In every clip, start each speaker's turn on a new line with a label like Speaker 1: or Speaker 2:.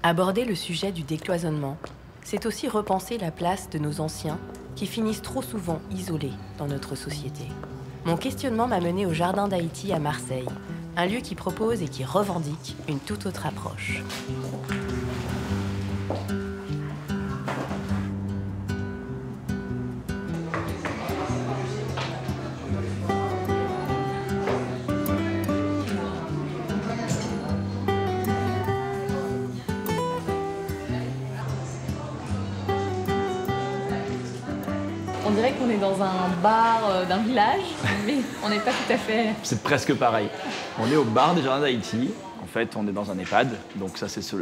Speaker 1: Aborder le sujet du décloisonnement, c'est aussi repenser la place de nos anciens qui finissent trop souvent isolés dans notre société. Mon questionnement m'a mené au Jardin d'Haïti à Marseille, un lieu qui propose et qui revendique une toute autre approche.
Speaker 2: On dirait qu'on est dans un bar d'un village, mais on n'est pas tout à fait...
Speaker 3: C'est presque pareil. On est au bar des Jardins d'Haïti. En fait, on est dans un EHPAD. Donc ça, c'est sur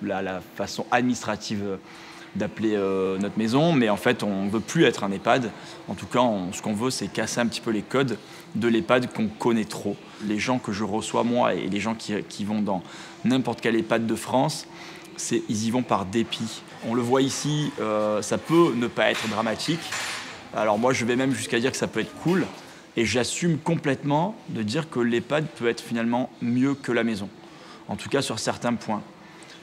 Speaker 3: la façon administrative d'appeler notre maison. Mais en fait, on ne veut plus être un EHPAD. En tout cas, ce qu'on veut, c'est casser un petit peu les codes de l'EHPAD qu'on connaît trop. Les gens que je reçois, moi, et les gens qui vont dans n'importe quel EHPAD de France, ils y vont par dépit. On le voit ici, ça peut ne pas être dramatique. Alors moi, je vais même jusqu'à dire que ça peut être cool. Et j'assume complètement de dire que l'EHPAD peut être finalement mieux que la maison. En tout cas, sur certains points.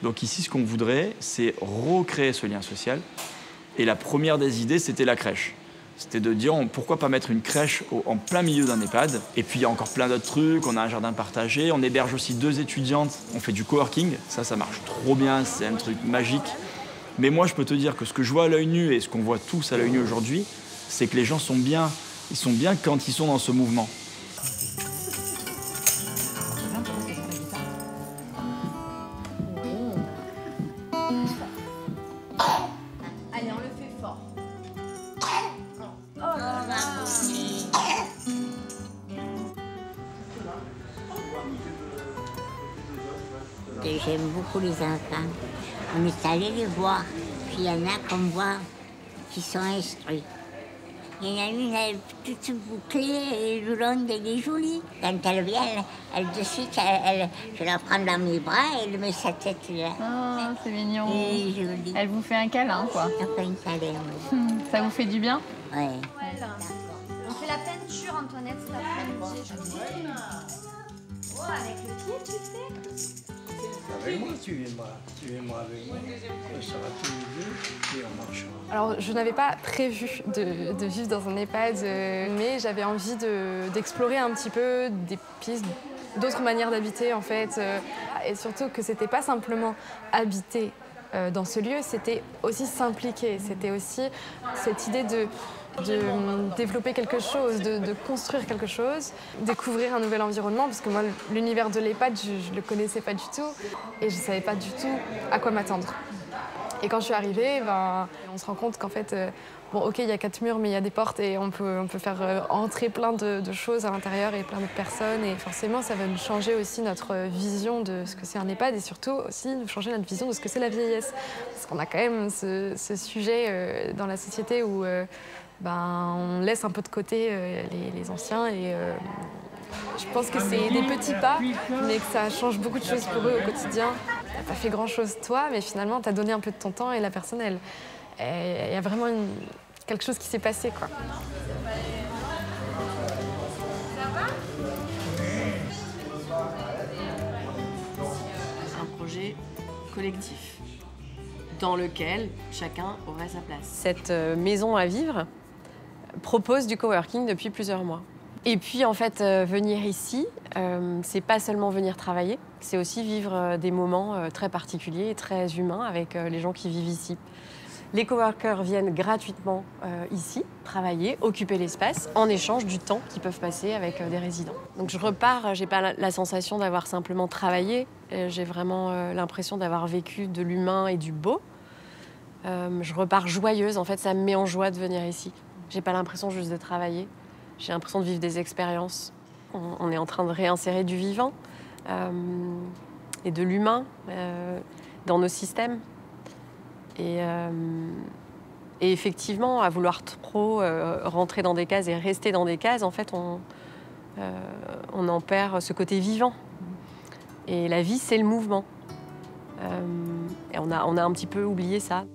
Speaker 3: Donc ici, ce qu'on voudrait, c'est recréer ce lien social. Et la première des idées, c'était la crèche. C'était de dire, pourquoi pas mettre une crèche en plein milieu d'un EHPAD. Et puis, il y a encore plein d'autres trucs. On a un jardin partagé. On héberge aussi 2 étudiantes. On fait du coworking. Ça marche trop bien. C'est un truc magique. Mais moi, je peux te dire que ce que je vois à l'œil nu et ce qu'on voit tous à l'œil nu aujourd'hui, c'est que les gens sont bien. Ils sont bien quand ils sont dans ce mouvement.
Speaker 4: Allez, on le fait fort.
Speaker 5: J'aime beaucoup les enfants. On est allé les voir. Puis il y en a qu'on voit qui sont instruits. Il y en a une, elle est toute bouclée, blonde, elle est jolie. Quand elle vient, elle de suite, je la prends dans mes bras et elle met sa tête là.
Speaker 2: Oh, c'est mignon.
Speaker 5: Et jolie.
Speaker 2: Elle vous fait un câlin, quoi.
Speaker 5: Elle fait un câlin, oui.
Speaker 2: Ça vous fait du bien?
Speaker 5: Ouais.
Speaker 4: On fait la peinture, Antoinette, cet après-midi. Oh, avec le pied, tu fais?
Speaker 6: Avec moi, tu viendras avec moi. On sera tous les deux et on marchera.
Speaker 7: Alors, je n'avais pas prévu de vivre dans un EHPAD, mais j'avais envie d'explorer un petit peu des pistes, d'autres manières d'habiter, en fait. Et surtout que c'était pas simplement habiter dans ce lieu, c'était aussi s'impliquer. C'était aussi cette idée de développer quelque chose, de construire quelque chose, découvrir un nouvel environnement, parce que moi, l'univers de l'EHPAD, je ne le connaissais pas du tout et je ne savais pas du tout à quoi m'attendre. Et quand je suis arrivée, on se rend compte qu'en fait, bon, ok, il y a 4 murs, mais il y a des portes et on peut faire entrer plein de choses à l'intérieur et plein d'autres personnes. Et forcément, ça va nous changer aussi notre vision de ce que c'est un EHPAD et surtout aussi nous changer notre vision de ce que c'est la vieillesse. Parce qu'on a quand même ce sujet dans la société où on laisse un peu de côté les anciens et je pense que c'est des petits pas, mais que ça change beaucoup de choses pour eux au quotidien. T'as pas fait grand-chose toi, mais finalement t'as donné un peu de ton temps et la personne, il y a vraiment quelque chose qui s'est passé, quoi.
Speaker 8: Un projet collectif dans lequel chacun aurait sa place. Cette maison à vivre propose du coworking depuis plusieurs mois. Et puis en fait, venir ici, c'est pas seulement venir travailler, c'est aussi vivre des moments très particuliers et très humains avec les gens qui vivent ici. Les coworkers viennent gratuitement ici, travailler, occuper l'espace, en échange du temps qu'ils peuvent passer avec des résidents. Donc je repars, j'ai pas la sensation d'avoir simplement travaillé, j'ai vraiment l'impression d'avoir vécu de l'humain et du beau. Je repars joyeuse, en fait ça me met en joie de venir ici. J'ai pas l'impression juste de travailler, j'ai l'impression de vivre des expériences. On est en train de réinsérer du vivant et de l'humain dans nos systèmes. Et effectivement, à vouloir trop rentrer dans des cases et rester dans des cases, en fait, on en perd ce côté vivant. Et la vie, c'est le mouvement. Et on a un petit peu oublié ça.